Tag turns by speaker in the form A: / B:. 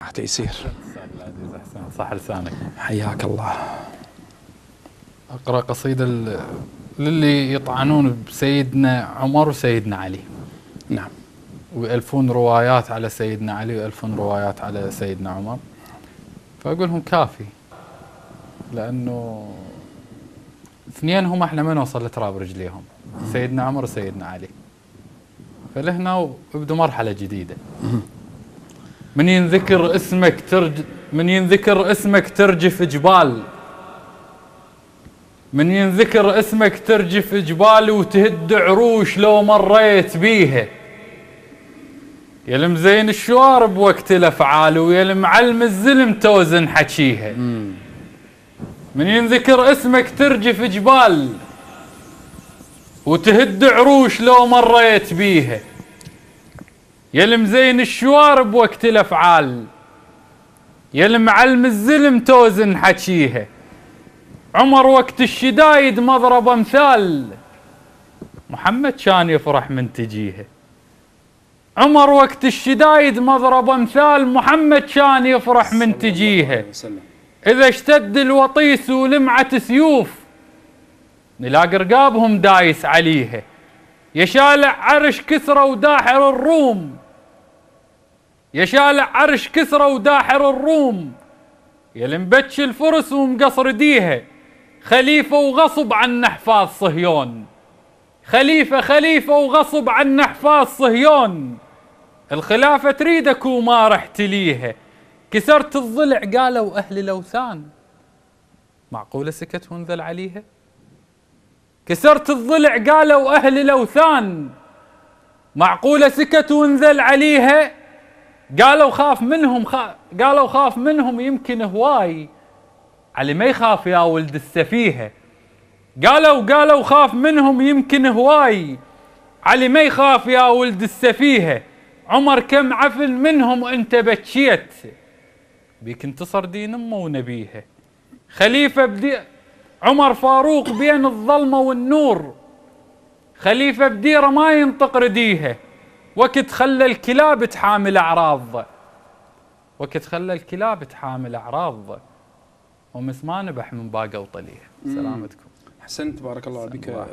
A: حتى يصير.
B: أستاذ العزيز أحسن صح لسانك.
A: حياك الله.
B: أقرأ قصيدة للي يطعنون بسيدنا عمر وسيدنا علي.
A: نعم.
B: ويألفون روايات على سيدنا علي ويألفون روايات على سيدنا عمر. فأقولهم كافي، لأنه اثنينهم احنا ما نوصل لتراب رجليهم، سيدنا عمر وسيدنا علي. فلهنا وابدوا مرحلة جديدة. من ينذكر اسمك ترجف جبال، من ينذكر اسمك ترجف جبال وتهد عروش لو مريت بيها. يا المزين الشوارب وقت الافعال ويا المعلم الزلم توزن حكيها. من ينذكر اسمك ترجف جبال وتهد عروش لو مريت بيها. يا المزين الشوارب وقت الافعال يا المعلم الزلم توزن حكيها. عمر وقت الشدايد مضرب امثال محمد كان يفرح من تجيها. عمر وقت الشدايد مضرب امثال محمد كان يفرح من تجيها. اذا اشتد الوطيس ولمعت سيوف نلاقي رقابهم دايس عليها. يا شالع عرش كسرى وداحر الروم، يا شالع عرش كسرى وداحر الروم، يا المبتش الفرس ومقصر ديها. خليفة وغصب عن حفاظ صهيون، خليفة وغصب عن حفاظ صهيون. الخلافة تريدك وما رحت ليها. كسرت الضلع قالوا أهل الأوثان، معقولة سكت وانذل عليها؟ كسرت الضلع قالوا أهل الأوثان، معقولة سكت وانذل عليها؟ قالوا خاف منهم يمكن هواي، علي ما يخاف يا ولد السفيهة. قالوا خاف منهم يمكن هواي، علي ما يخاف يا ولد السفيهة. عمر كم عفل منهم انت بكيت، بيك انتصر دين امه ونبيها. عمر فاروق بين الظلمة والنور، خليفة بديرة ما ينطق رديها. وقت خلى الكلاب تحامل أعراض، وقت خلى الكلاب تحامل أعراض، ومس ما نبح من باقة وطليها. سلامتكم.
A: أحسنت، بارك الله بك.